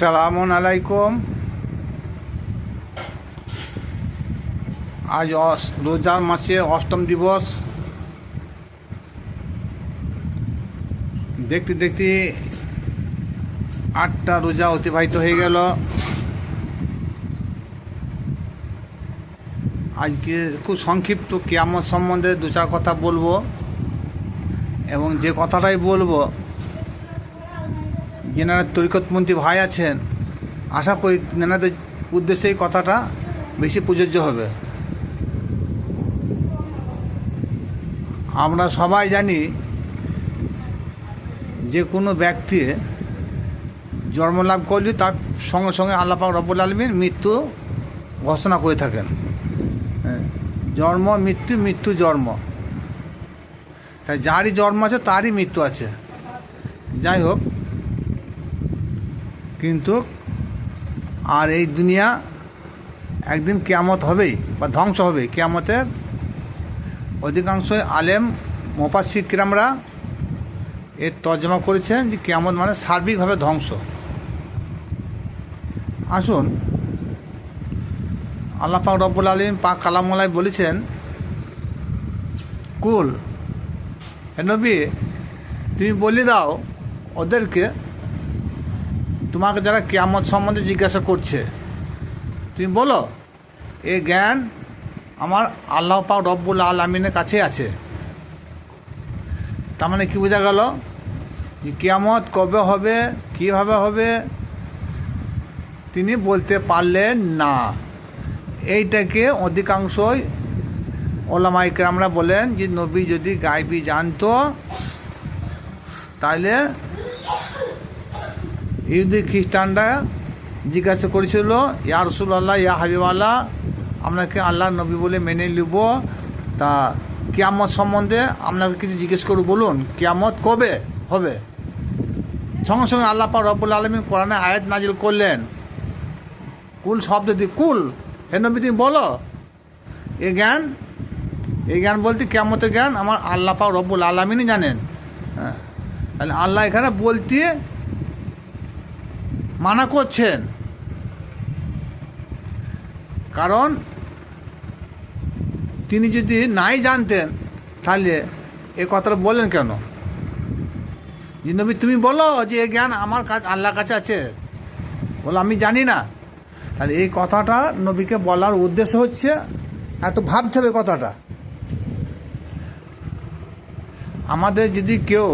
আসসালামু আলাইকুম। আজ রোজার মাসে অষ্টম দিবস। দেখতে দেখতে 8টা রোজা অতিবাহিত হয়ে গেল। আজকে খুব সংক্ষিপ্ত কিয়ামত সম্বন্ধে দু চার কথা বলবো, এবং যে কথাটাই বলবো যেনারা তরিকতপন্থী ভাই আছেন, আশা করি তেনাদের উদ্দেশ্যে এই কথাটা বেশি প্রযোজ্য হবে। আমরা সবাই জানি যে কোনো ব্যক্তি জন্মলাভ করলে তার সঙ্গে সঙ্গে আল্লাহ পাক রব্বুল আলামিন মৃত্যু ঘোষণা করে থাকেন। জন্ম মৃত্যু, মৃত্যু জন্ম, তাই যারই জন্ম আছে তারই মৃত্যু আছে। যাই হোক, কিন্তু আর এই দুনিয়া একদিন কিয়ামত হবেই বা ধ্বংস হবে। কিয়ামতের অধিকাংশই আলেম মুফাসসির কিরামরা এর তর্জমা করেছেন যে কিয়ামত মানে সার্বিকভাবে ধ্বংস। আসুন, আল্লাহ পাক রব্বুল আলামিন পাক কালামুল্লাহ বলেছেন, কুল, হে নবী, তুমি বলে দাও ওদেরকে, তোমাকে যারা কিয়ামত সম্বন্ধে জিজ্ঞাসা করছে, তুমি বলো এই জ্ঞান আমার আল্লাহ পাক রব্বুল আলামিনের কাছে আছে। তার মানে কী বোঝা গেল? যে কিয়ামত কবে হবে, কীভাবে হবে তিনি বলতে পারলেন না। এইটাকে অধিকাংশই ওলামায়ে কেরামরা বলেন যে নবী যদি গায়বী জানতো তাহলে ইহুদি খ্রিস্টানরা জিজ্ঞাসা করেছিল, ইয়া রাসূলুল্লাহ, ইয়া হাবিবাল্লাহ, আপনাকে আল্লাহর নবী বলে মেনে নিব, তা কিয়ামত সম্বন্ধে আপনাকে কিছু জিজ্ঞেস করব, বলুন কিয়ামত কবে হবে। সঙ্গে সঙ্গে আল্লাহ পাক রব্বুল আলামিন কোরআনে আয়াত নাজিল করলেন, কুল শব্দ দিয়ে, কুল, হে নবী তুমি বলো এই জ্ঞান বলতে কিয়ামতের জ্ঞান আমার আল্লাহ পাক রব্বুল আলামিনই জানেন। হ্যাঁ, তাহলে আল্লাহ এখানে বলতে মানা করছেন, কারণ তিনি যদি নাই জানতেন তাহলে এই কথাটা বলেন কেন? যে নবী তুমি বলো যে এই জ্ঞান আমার কাছে আল্লাহর কাছে আছে, বলো আমি জানি না। তাহলে এই কথাটা নবীকে বলার উদ্দেশ্য হচ্ছে একটু ভাবতে হবে কথাটা। আমাদের যদি কেউ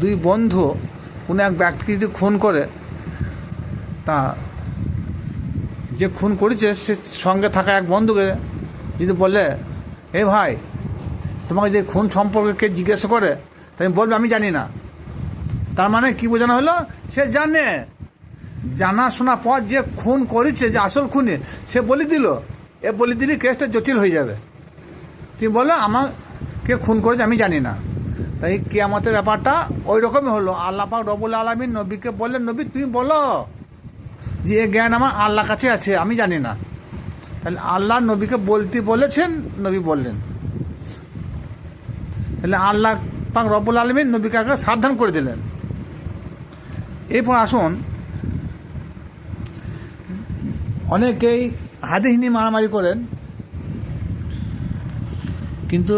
দুই বন্ধু কোনো এক ব্যক্তিকে যদি খুন করে, তা যে খুন করেছে সে সঙ্গে থাকা এক বন্ধুকে যদি বলে, এ ভাই, তোমাকে যে খুন সম্পর্কে কে জিজ্ঞাসা করে, তাই বলবে আমি জানি না। তার মানে কি বোঝানো হলো? সে জানে, জানাশোনা পর যে খুন করেছে, যে আসল খুনে, সে বলে দিল, এ বলে দিলে কেসটা জটিল হয়ে যাবে। তুমি বলো আমাকে খুন করেছে আমি জানি না। তাই কিয়ামতের ব্যাপারটা ওই রকমই হলো। আল্লাহ পাক রব্বুল আলামিন নবীকে বললেন, নবী তুমি বলো যে এ জ্ঞান আমার আল্লাহর কাছে আছে, আমি জানি না। তাহলে আল্লাহ নবীকে বলতে বলেছেন, নবী বললেন। তাহলে আল্লাহ পাক রব্বুল আলামিন নবীকে আগে সাবধান করে দিলেন। এরপর আসুন, অনেকেই হাদিস নিয়ে মারামারি করেন, কিন্তু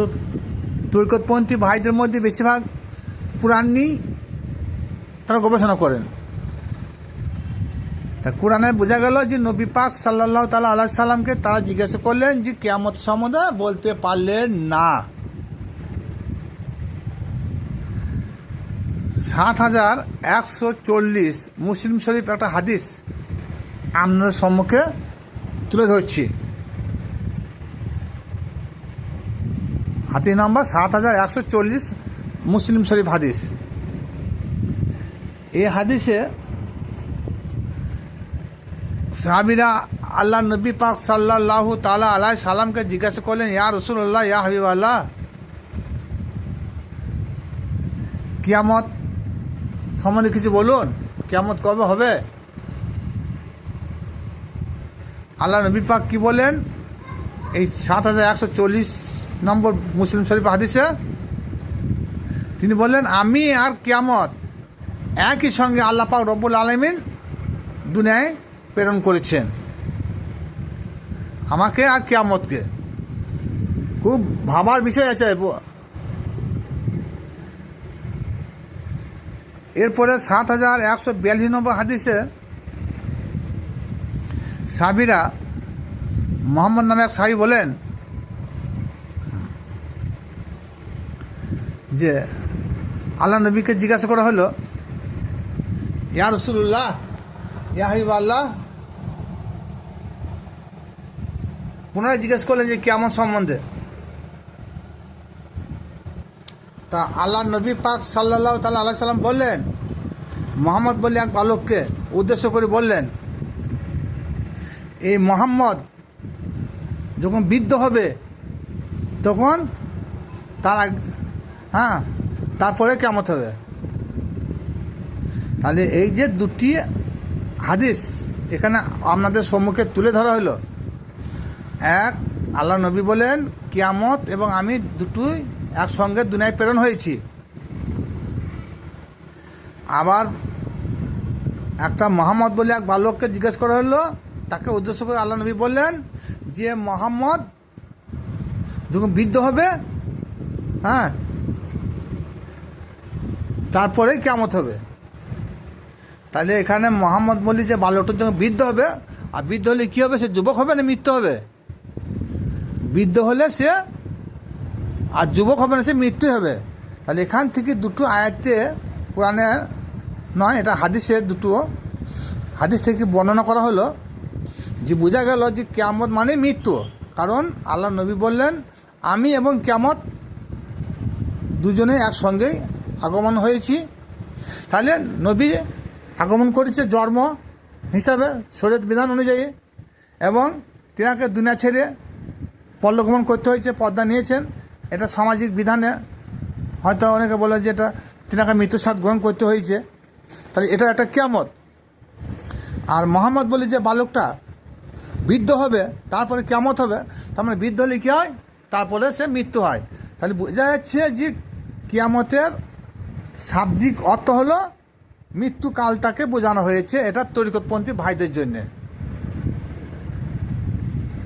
তরিকতপন্থী ভাইদের মধ্যে বেশিরভাগ কোরআন নিয়ে তারা গবেষণা করেন। তা কোরআনে বোঝা গেল যে নবী পাক সাল্লাল্লাহু তাআলা আলাইহি সাল্লামকে তারা জিজ্ঞাসা করলেন যে কিয়ামত সম্বন্ধে বলতে পারলেন না। 7140 মুসলিম শরীফ একটা হাদিস আপনাদের সম্মুখে তুলে ধরছি। হাদিস নাম্বার 7140 মুসলিম শরীফ হাদিস। এই হাদিসে সাহাবীরা আল্লাহ নবী পাক সাল্লাল্লাহু তাআলা আলাইহি সাল্লামকে জিজ্ঞাসা করলেন, ইয়া রাসূলুল্লাহ, ইয়া হাবিবাল্লাহ, কিয়ামত সম্বন্ধে কিছু বলুন, কিয়ামত কবে হবে? আল্লাহ নবী পাক কি বলেন এই 7140 নম্বর মুসলিম শরীফ হাদিসে? তিনি বললেন, আমি আর কিয়ামত একই সঙ্গে আল্লাহ পাক রব্বুল আলামিন দুনিয়ায় প্রেরণ করেছেন, আমাকে আর কিয়ামতকে। খুব ভাবার বিষয় আছে। এরপরে 7142 নম্বর হাদিসে সাহাবীরা, মোহাম্মদ নামে এক সাহাবী বলেন যে আল্লাহ নবীকে জিজ্ঞাসা করা হলো, ইয়া রাসূলুল্লাহ, ইয়া হাবিবাল্লাহ, পুনরায় জিজ্ঞেস করলেন যে কিয়ামত সম্বন্ধে। তা আল্লাহ নবী পাক সাল্লাল্লাহু তাআলা আলাইহি সাল্লাম বললেন, মোহাম্মদ বলে এক বালককে উদ্দেশ্য করে বললেন, এই মোহাম্মদ যখন বৃদ্ধ হবে তখন তারপরে কিয়ামত হবে। তাহলে এই যে দুটি হাদিস এখানে আপনাদের সম্মুখে তুলে ধরা হলো, এক, আল্লাহ নবী বলেন কিয়ামত এবং আমি দুটোই একসঙ্গে দুনিয়ায় প্রেরণ হয়েছি। আবার একটা মোহাম্মদ বলে এক বালককে জিজ্ঞেস করা হলো, তাকে উদ্দেশ্য করে আল্লাহ নবী বললেন যে মোহাম্মদ যখন বৃদ্ধ হবে, তারপরে কিয়ামত হবে। তাহলে এখানে মোহাম্মদ বলি যে বালকটার যখন বৃদ্ধ হবে, আর বৃদ্ধ হলে কী হবে? সে যুবক হবে না মৃত্যু হবে? বৃদ্ধ হলে সে আর যুবক হবে না, সে মৃত্যু হবে। তাহলে এখান থেকে দুটো আয়াতে, কোরআনের নয়, এটা হাদিসের দুটো হাদিস থেকে বর্ণনা করা হলো যে বোঝা গেল যে কিয়ামত মানে মৃত্যু। কারণ আল্লাহ নবী বললেন আমি এবং কিয়ামত দুজনেই একসঙ্গেই আগমন হয়েছি। তাহলে নবী আগমন করেছে জন্ম হিসাবে শরীয়ত বিধান অনুযায়ী, এবং তিনাকে দুনিয়া ছেড়ে পরলোকগমন করতে হয়েছে, পর্দা নিয়েছেন, এটা সামাজিক বিধানে। হয়তো অনেকে বলে যে এটা তিনাকে মৃত্যুর স্বাদ গ্রহণ করতে হয়েছে, তাহলে এটা একটা কিয়ামত। আর মোহাম্মদ বলে যে বালকটা বৃদ্ধ হবে তারপরে কিয়ামত হবে, তার মানে বৃদ্ধ হলে কী হয়? তারপরে সে মৃত্যু হয়। তাহলে বোঝা যাচ্ছে যে কিয়ামতের শাব্দিক অর্থ হলো মৃত্যুকালটাকে বোঝানো হয়েছে, এটা তরিকতপন্থী ভাইদের জন্যে।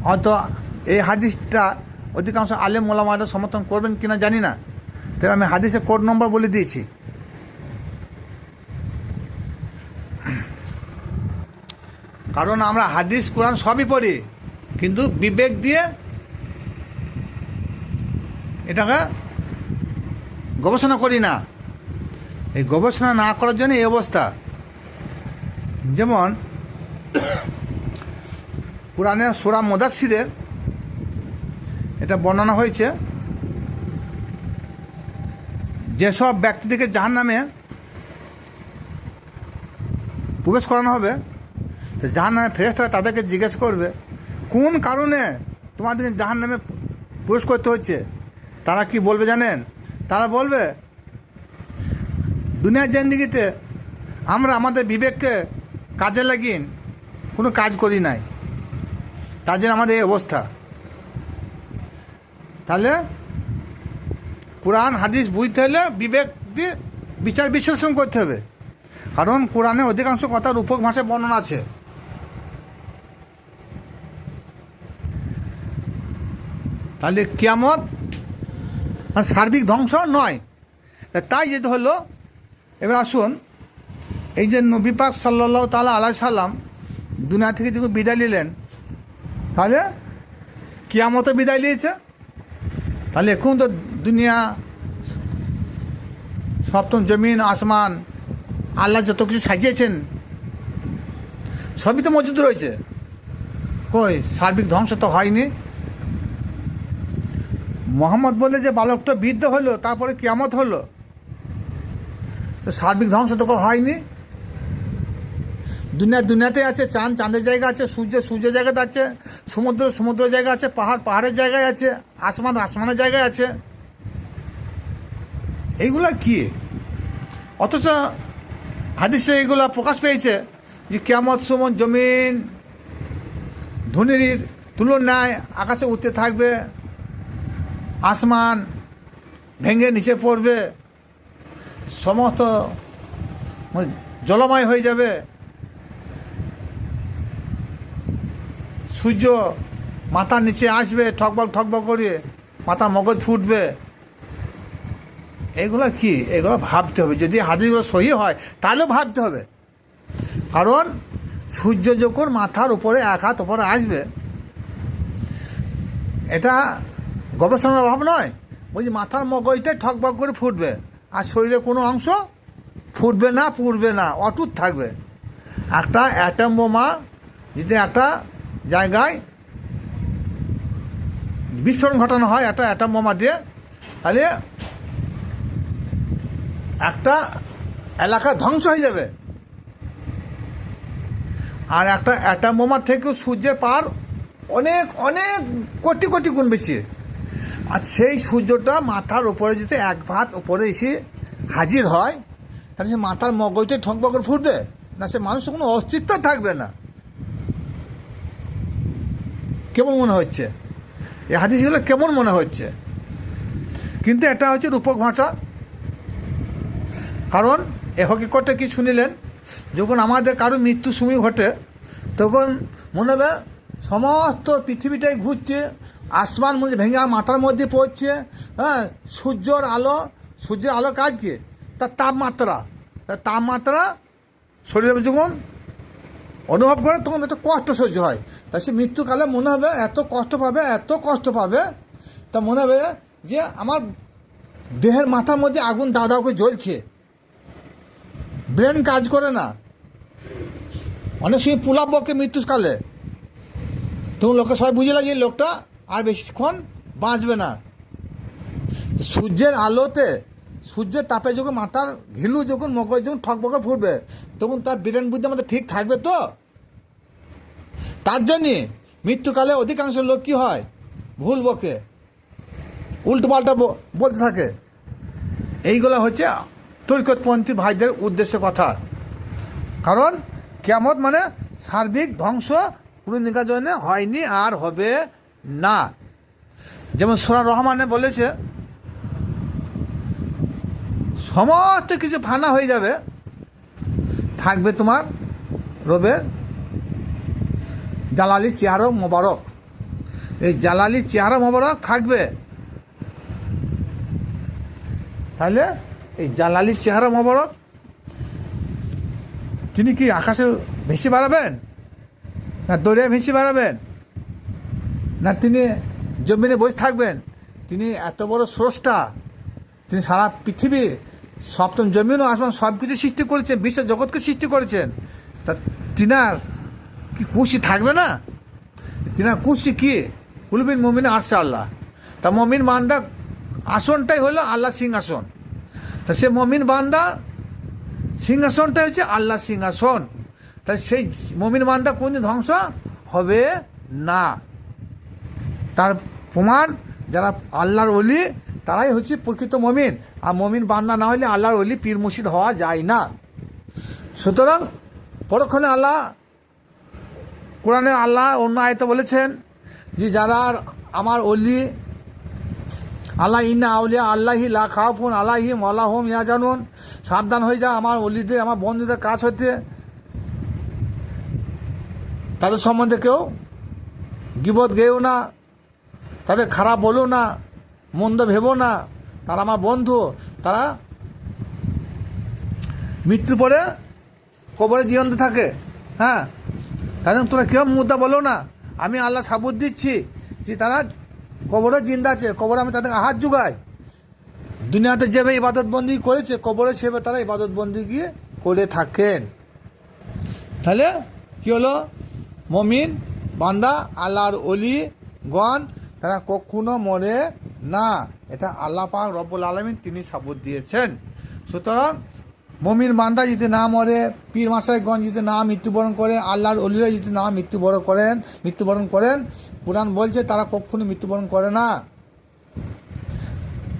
হয়তো এই হাদিসটা অধিকাংশ আলেম ওলামারা সমর্থন করবেন কিনা জানি না, তবে আমি হাদিসে কোড নম্বর বলে দিয়েছি। কারণ আমরা হাদিস কোরআন সবই পড়ি, কিন্তু বিবেক দিয়ে এটাকে গবেষণা করি না। এই গবেষণা না করার জন্য এই অবস্থা। যেমন কোরআনে সূরা মুদাসসিরে এটা বর্ণনা হয়েছে, যেসব ব্যক্তিদেরকে জাহান্নামে প্রবেশ করানো হবে, তো জাহান্নামে ফেরেশতারা তাদেরকে জিজ্ঞেস করবে কোন কারণে তোমাদেরকে জাহান্নামে প্রবেশ করতে হচ্ছে। তারা কি বলবে জানেন? তারা বলবে দুনিয়ার জিন্দেগিতে আমরা আমাদের বিবেককে কাজে লাগিয়ে কোনো কাজ করি নাই, তার জন্য আমাদের এই অবস্থা। তাহলে কোরআন হাদিস বুঝতে হলে বিবেক দিয়ে বিচার বিশ্লেষণ করতে হবে, কারণ কোরআনে অধিকাংশ কথার রূপক ভাষায় বর্ণনা আছে। তাহলে কিয়ামত মানে সার্বিক ধ্বংস নয়। তাই যেটা হলো, এবার আসুন, এই যে নবী পাক সাল্লাল্লাহু তাআলা আলাইহি সাল্লাম দুনিয়া থেকে যখন বিদায় নিলেন, তাহলে কিয়ামতে বিদায় নিয়েছে। তাহলে এখন তো দুনিয়া, সপ্তম জমিন আসমান, আল্লাহ যত কিছু সাজিয়েছেন সবই তো মজুদ রয়েছে, কই সার্বিক ধ্বংস তো হয়নি। মোহাম্মদ বলে যে বালকটা বৃদ্ধ হলো তারপরে কিয়ামত হলো, তো সার্বিক ধ্বংস তো হয়নি। দুনিয়াতে আছে, চাঁদ চাঁদের জায়গা আছে, সূর্যের জায়গাতে আছে, সমুদ্রের জায়গা আছে, পাহাড়ের জায়গায় আছে, আসমানের জায়গায় আছে। এইগুলা কি? অথচ হাদিসে এইগুলা প্রকাশ পেয়েছে যে কিয়ামত সময় জমিন ধুনির তুলনায় আকাশে উঠতে থাকবে, আসমান ভেঙে নিচে পড়বে, সমস্ত জলময় হয়ে যাবে, সূর্য মাথার নিচে আসবে, ঠকবক ঠকবক করে মাথা মগজ ফুটবে। এগুলো কি? এগুলো ভাবতে হবে। যদি হাদিসগুলো সহি হয় তাহলেও ভাবতে হবে। কারণ সূর্য যখন মাথার উপরে এক হাত উপরে আসবে, এটা গবেষণার অভাব নয়। বলছি মাথার মগজটাই ঠকবক করে ফুটবে, আর শরীরের কোনো অংশ ফুটবে না, পুড়বে না, অটুট থাকবে। একটা অ্যাটম বোমা যদি একটা জায়গায় বিস্ফোরণ ঘটানো হয় একটা অ্যাটম বোমা দিয়ে, তাহলে একটা এলাকা ধ্বংস হয়ে যাবে। আর একটা অ্যাটম বোমার থেকেও সূর্যের পার অনেক অনেক কোটি কোটি গুণ বেশি। আর সেই সূর্যটা মাথার উপরে যদি এক ভাত উপরে এসে হাজির হয়, তাহলে সে মাথার মগজটা ঠকবক করে ফুটবে না, সে মানুষের কোনো অস্তিত্ব থাকবে না। কেমন মনে হচ্ছে এই হাদিসগুলো? কেমন মনে হচ্ছে? কিন্তু এটা হচ্ছে রূপক ভাষা। কারণ এ হকিকতটা কি শুনিলেন, যখন আমাদের কারো মৃত্যু সময় ঘটে, তখন মনে হবে সমস্ত পৃথিবীটাই ঘুরছে, আসমান মধ্যে ভেঙে মাথার মধ্যে পড়ছে। হ্যাঁ, সূর্যের আলো কাজ কি? তার তাপমাত্রা শরীরে যখন অনুভব করে তখন একটা কষ্ট সহ্য হয়। তাই সে মৃত্যুকালে মনে হবে এত কষ্ট পাবে, তা মনে হবে যে আমার দেহের মাথার মধ্যে আগুন দাও দাও করে জ্বলছে, ব্রেন কাজ করে না। অনেক সময় পুলাব বকে মৃত্যুকালে, তখন লোকে সবাই বুঝে লাগে লোকটা আর বেশিক্ষণ বাঁচবে না। সূর্যের তাপে যখন মাথার ঘিলু যখন মগজ যখন ঠকবকে ফুটবে, তখন তার ব্রেন বুদ্ধি আমাদের ঠিক থাকবে তো। তার জন্যে মৃত্যুকালে অধিকাংশ লোক কী হয়, ভুল বকে, উল্টোপাল্টা বলতে থাকে। এইগুলো হচ্ছে তরিকতপন্থী ভাইদের উদ্দেশ্য কথা। কারণ কিয়ামত মানে সার্বিক ধ্বংস কোনো দিনকার জন্য হয়নি আর হবে না। যেমন সূরা রহমানে বলেছে সমস্ত কিছু ফানা হয়ে যাবে, থাকবে তোমার রবের জালালি চেহারা মোবারক। এই জালালি চেহারা মোবারক থাকবে। তাহলে এই জালালি চেহারা মোবারক তিনি কি আকাশে ভেসে বেড়াবেন, না দরিয়ায় ভেসে বেড়াবেন, না তিনি জমিনে বসে থাকবেন? তিনি এত বড় স্রষ্টা, তিনি সারা পৃথিবী সপ্তম জমিন ও আসমান সব কিছু সৃষ্টি করেছেন, বিশ্ব জগৎকে সৃষ্টি করেছেন। তা তিনার কি খুশি থাকবে না? তিনার খুশি কি? কুলবিন মমিন আসছে আল্লাহ। তা মমিন বান্দা আসনটাই হলো আল্লাহ সিংহাসন। তা সে মমিন বান্দা সিংহাসনটাই হচ্ছে আল্লাহ সিংহাসন। তাই সেই মমিন বান্দা কোনদিন ধ্বংস হবে না। তার প্রমাণ যারা আল্লাহর ওলি তারাই হচ্ছে প্রকৃত মমিন। আর মমিন বান্দা না হলে আল্লাহর ওলি পীর মুর্শিদ হওয়া যায় না। সুতরাং পরক্ষণে আল্লাহ কোরআনে আল্লাহ অন্য আয়াতে বলেছেন যে যারা আমার ওলি, আল্লাহ ইন্না আউলিয়া আল্লাহি লা খাউফুন আলাইহিম ওয়া লা হুম ইয়াহজানুন, সাবধান হয়ে যা আমার ওলিদের আমার বন্ধুদের কাছ হতে, তাদের সম্বন্ধে কেউ গীবত গেও না, তাদের খারাপ বলো না, মন্দ ভেবো না, তারা আমার বন্ধু, তারা মৃত্যুর পরে কবরে জীবন্ত থাকে। হ্যাঁ, তাদের তোরা কেউ মুদ্রা বলো না, আমি আল্লাহ সাবুত দিচ্ছি যে তারা কবরে জিন্দা আছে, কবরে আমি তাদেরকে হাত জুগাই। দুনিয়াতে যেভাবে ইবাদতবন্দি করেছে কবরে সেভাবে তারা ইবাদতবন্দি গিয়ে করে থাকেন। তাহলে কী হলো, মমিন বান্দা আল্লাহর ওলিগণ তারা কখনো মরে না, এটা আল্লাহ পাক রব্বুল আলামিন তিনি সাবুত দিয়েছেন। সুতরাং মমিন বান্দা যদি না মরে, পীর মাসাইগণ যদি না মৃত্যুবরণ করে, আল্লাহর ওলিরা যদি না মৃত্যুবরণ করেন, কুরআন বলছে তারা কখনো মৃত্যুবরণ করে না।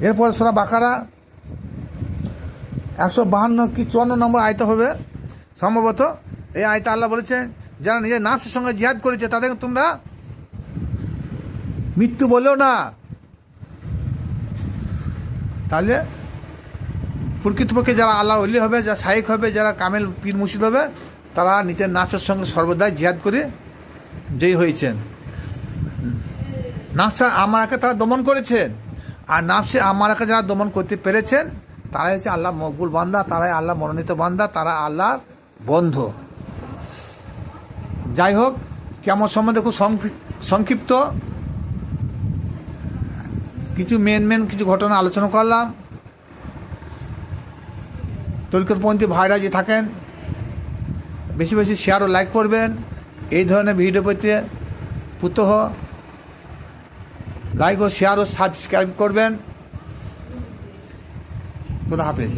এরপর সূরা বাকারা 152 কি 54 নম্বর আয়াত হবে সম্ভবত। এই আয়াতে আল্লাহ বলেছেন যারা নিজের নাফসের সঙ্গে জিহাদ করেছে তাদেরকে তোমরা মৃত্যু বলো না। তাহলে প্রকৃতপক্ষে যারা আল্লাহর ওলি হবে, যারা শাইখ হবে, যারা কামেল পীর মুর্শিদ হবে, তারা নিজের নাফসের সঙ্গে সর্বদাই জিহাদ করে জয়ী হয়েছেন। নাফসে আমারাকে তারা দমন করেছেন, আর নাফসে আমারাকে যারা দমন করতে পেরেছেন তারাই হচ্ছে আল্লাহ মকবুল বান্দা, তারাই আল্লাহ মনোনীত বান্দা, তারা আল্লাহর বন্ধু। যাই হোক, কিয়ামত সম্বন্ধে খুব সংক্ষিপ্ত কিছু মেন কিছু ঘটনা আলোচনা করলাম। তরিকতপন্থী ভাইরা যে থাকেন বেশি বেশি শেয়ার ও লাইক করবেন। এই ধরনের ভিডিও পেতে পুতহ লাইক ও শেয়ার ও সাবস্ক্রাইব করবেন। খোদা হাফেজ।